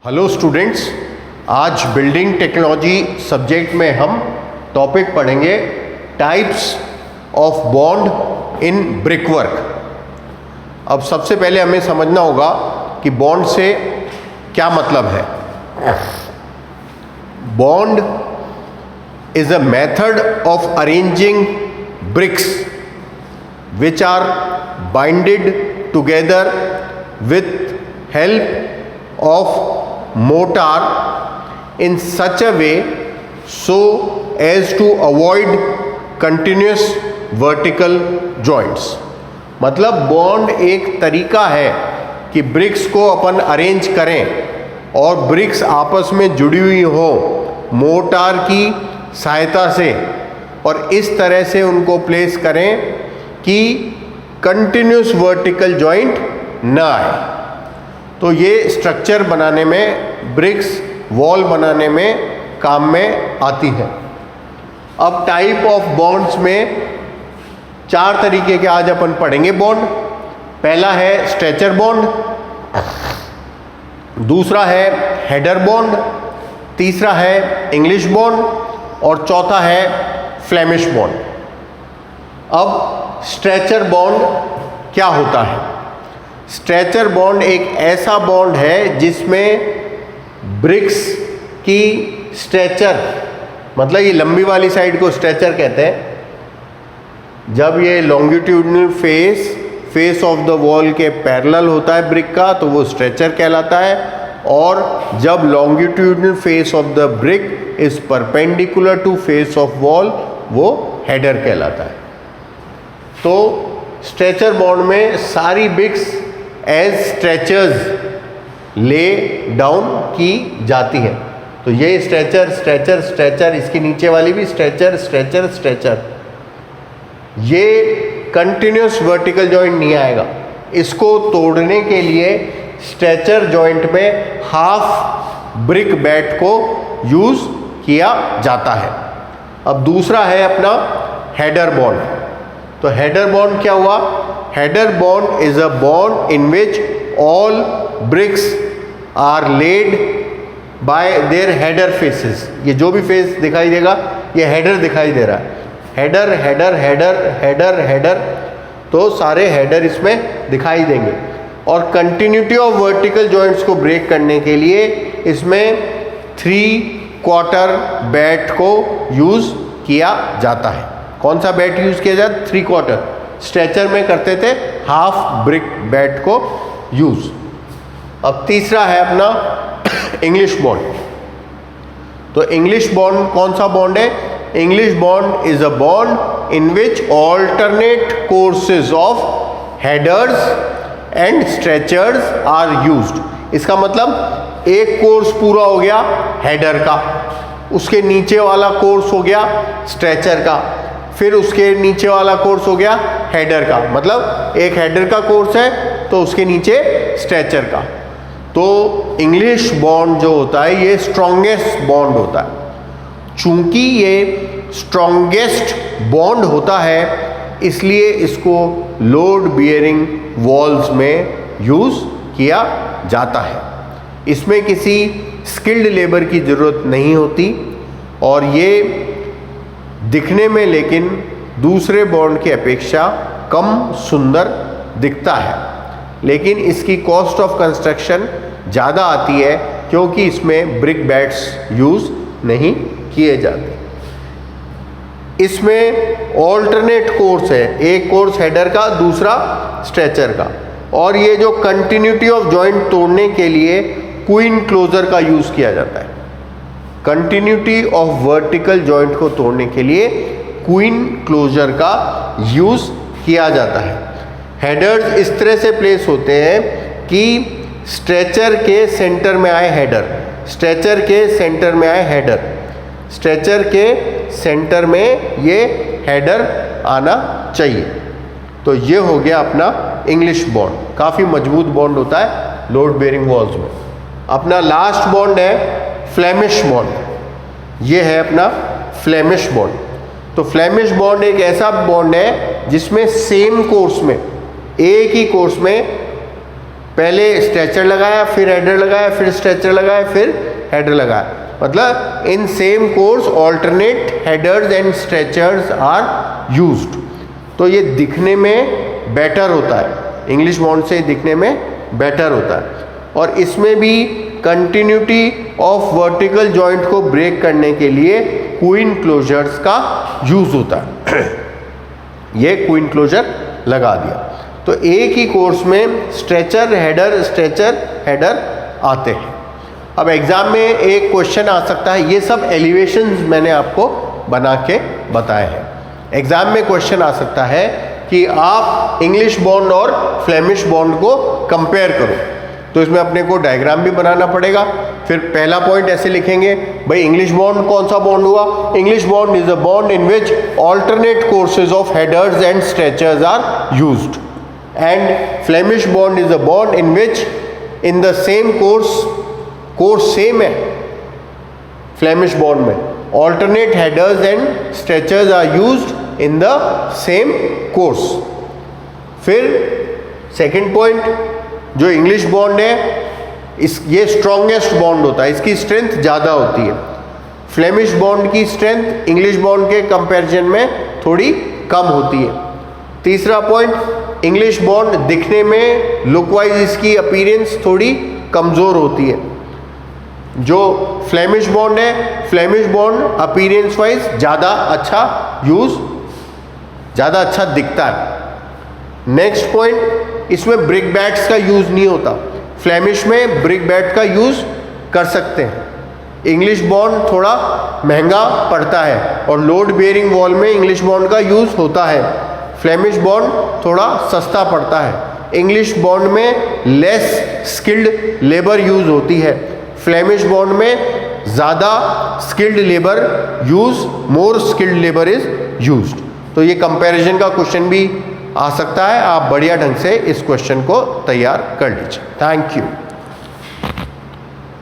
Hello students, आज building technology subject में हम टॉपिक पढ़ेंगे types of bond in brick work. अब सबसे पहले हमें समझना होगा कि बॉन्ड से क्या मतलब है। Bond is a method of arranging bricks which are binded together with help of mortar in such a way so as to avoid continuous vertical joints। मतलब बॉन्ड एक तरीका है कि ब्रिक्स को अपन अरेंज करें और ब्रिक्स आपस में जुड़ी हुई हो मोर्टार की सहायता से, और इस तरह से उनको प्लेस करें कि कंटिन्यूस वर्टिकल जॉइंट न आए। तो ये स्ट्रक्चर बनाने में, ब्रिक्स वॉल बनाने में काम में आती है। अब टाइप ऑफ बॉन्ड्स में चार तरीके के आज अपन पढ़ेंगे बॉन्ड। पहला है स्ट्रेचर बॉन्ड, दूसरा है हेडर बॉन्ड, तीसरा है इंग्लिश बॉन्ड और चौथा है फ्लेमिश बॉन्ड। अब स्ट्रेचर बॉन्ड क्या होता है? स्ट्रेचर बॉन्ड एक ऐसा बॉन्ड है जिसमें ब्रिक्स की स्ट्रेचर, मतलब ये लंबी वाली साइड को स्ट्रेचर कहते हैं। जब ये longitudinal face of the wall के पैरेलल होता है ब्रिक का तो वो स्ट्रेचर कहलाता है, और जब longitudinal face of the brick is perpendicular to face of wall वो हेडर कहलाता है। तो स्ट्रेचर बॉन्ड में सारी bricks as stretchers lay down की जाती हैं। तो ये स्ट्रेचर स्ट्रेचर स्ट्रेचर, इसके नीचे वाली भी स्ट्रेचर स्ट्रेचर स्ट्रेचर, ये कंटिन्यूस वर्टिकल जॉइंट नहीं आएगा। इसको तोड़ने के लिए स्ट्रेचर जॉइंट में हाफ ब्रिक बेड को यूज किया जाता है। अब दूसरा है अपना हेडर बॉन्ड। तो हेडर बॉन्ड क्या हुआ? Header bond is a bond in which all bricks are laid by their header faces. ये जो भी फेस दिखाई देगा ये हेडर दिखाई दे रहा है। Header header header header header, तो सारे हेडर इसमें दिखाई देंगे। और कंटिन्यूटी ऑफ वर्टिकल जॉइंट्स को ब्रेक करने के लिए इसमें 3/4 बेड को यूज किया जाता है। कौन सा बेड यूज किया जाता? 3/4। स्ट्रेचर में करते थे हाफ ब्रिक बेड को यूज। अब तीसरा है अपना इंग्लिश बॉन्ड। तो इंग्लिश बॉन्ड कौन सा बॉन्ड है? English bond is a bond in which alternate courses of headers and stretchers are used. इसका मतलब एक कोर्स पूरा हो गया हेडर का, उसके नीचे वाला कोर्स हो गया स्ट्रेचर का, फिर उसके नीचे वाला कोर्स हो गया हेडर का। मतलब एक हेडर का कोर्स है तो उसके नीचे स्ट्रेचर का। तो इंग्लिश बॉन्ड जो होता है ये स्ट्रॉन्गेस्ट बॉन्ड होता है। चूंकि ये स्ट्रॉन्गेस्ट बॉन्ड होता है इसलिए इसको लोड बियरिंग वॉल्स में यूज किया जाता है। इसमें किसी स्किल्ड लेबर की ज़रूरत नहीं होती और ये दिखने में लेकिन दूसरे बॉन्ड की अपेक्षा कम सुंदर दिखता है, लेकिन इसकी कॉस्ट ऑफ कंस्ट्रक्शन ज़्यादा आती है क्योंकि इसमें ब्रिक बेड्स यूज़ नहीं किए जाते। इसमें ऑल्टरनेट कोर्स है, एक कोर्स हेडर का दूसरा स्ट्रेचर का, और ये जो कंटिन्यूटी ऑफ जॉइंट तोड़ने के लिए क्वीन क्लोजर का यूज़ किया जाता है। कंटिन्यूटी ऑफ वर्टिकल जॉइंट को तोड़ने के लिए क्वीन क्लोजर का यूज़ किया जाता है। हेडर्स इस तरह से प्लेस होते हैं कि स्ट्रेचर के सेंटर में आए हेडर, स्ट्रेचर के सेंटर में आए हेडर, स्ट्रेचर के सेंटर में ये हेडर आना चाहिए। तो ये हो गया अपना इंग्लिश बॉन्ड। काफ़ी मजबूत बॉन्ड होता है लोड बेयरिंग वॉल्स में। अपना लास्ट बॉन्ड है फ्लेमिश बॉन्ड। ये है अपना फ्लेमिश बॉन्ड। तो फ्लेमिश बॉन्ड एक ऐसा बॉन्ड है जिसमें सेम कोर्स में, एक ही कोर्स में पहले स्ट्रेचर लगाया, फिर हेडर लगाया, फिर स्ट्रेचर लगाया, फिर हेडर लगाया, मतलब in same course alternate headers and stretchers are used. तो ये दिखने में बेटर होता है, इंग्लिश बॉन्ड से दिखने में बेटर होता है। और इसमें भी कंटिन्यूटी ऑफ वर्टिकल जॉइंट को ब्रेक करने के लिए क्वीन क्लोजर्स का यूज होता है। ये क्वीन क्लोजर लगा दिया। तो एक ही कोर्स में स्ट्रेचर हेडर आते हैं। अब एग्जाम में एक क्वेश्चन आ सकता है, ये सब एलिवेशंस मैंने आपको बना के बताए हैं। एग्जाम में क्वेश्चन आ सकता है कि आप इंग्लिश बॉन्ड और फ्लेमिश बॉन्ड को कंपेयर करो, तो इसमें अपने को डायग्राम भी बनाना पड़ेगा। फिर पहला पॉइंट ऐसे लिखेंगे, भाई इंग्लिश बॉन्ड कौन सा बॉन्ड हुआ? English bond is a bond in which alternate courses of headers and stretchers are used, and Flemish bond is a bond in which in the same course same है Flemish bond में, alternate headers and stretchers are used in the same course. फिर second point, जो English bond है ये strongest bond होता है, इसकी strength ज़्यादा होती है। फ्लेमिश बॉन्ड की स्ट्रेंथ इंग्लिश बॉन्ड के कंपैरिजन में थोड़ी कम होती है। तीसरा पॉइंट, इंग्लिश बॉन्ड दिखने में लुक वाइज इसकी अपीयरेंस थोड़ी कमज़ोर होती है। जो फ्लेमिश बॉन्ड है, फ्लेमिश बॉन्ड अपीयरेंस वाइज ज़्यादा अच्छा दिखता है। नेक्स्ट पॉइंट, इसमें ब्रिक बैट्स का यूज़ नहीं होता। फ्लेमिश में ब्रिक बैट का यूज़ कर सकते हैं। इंग्लिश बॉन्ड थोड़ा महंगा पड़ता है और लोड बेयरिंग वॉल में इंग्लिश बॉन्ड का यूज़ होता है। फ्लेमिश बॉन्ड थोड़ा सस्ता पड़ता है। इंग्लिश बॉन्ड में लेस स्किल्ड लेबर यूज़ होती है, फ्लेमिश बॉन्ड में ज़्यादा skilled labour more skilled labour is used. तो ये कंपैरिजन का क्वेश्चन भी आ सकता है। आप बढ़िया ढंग से इस क्वेश्चन को तैयार कर लीजिए। Thank you.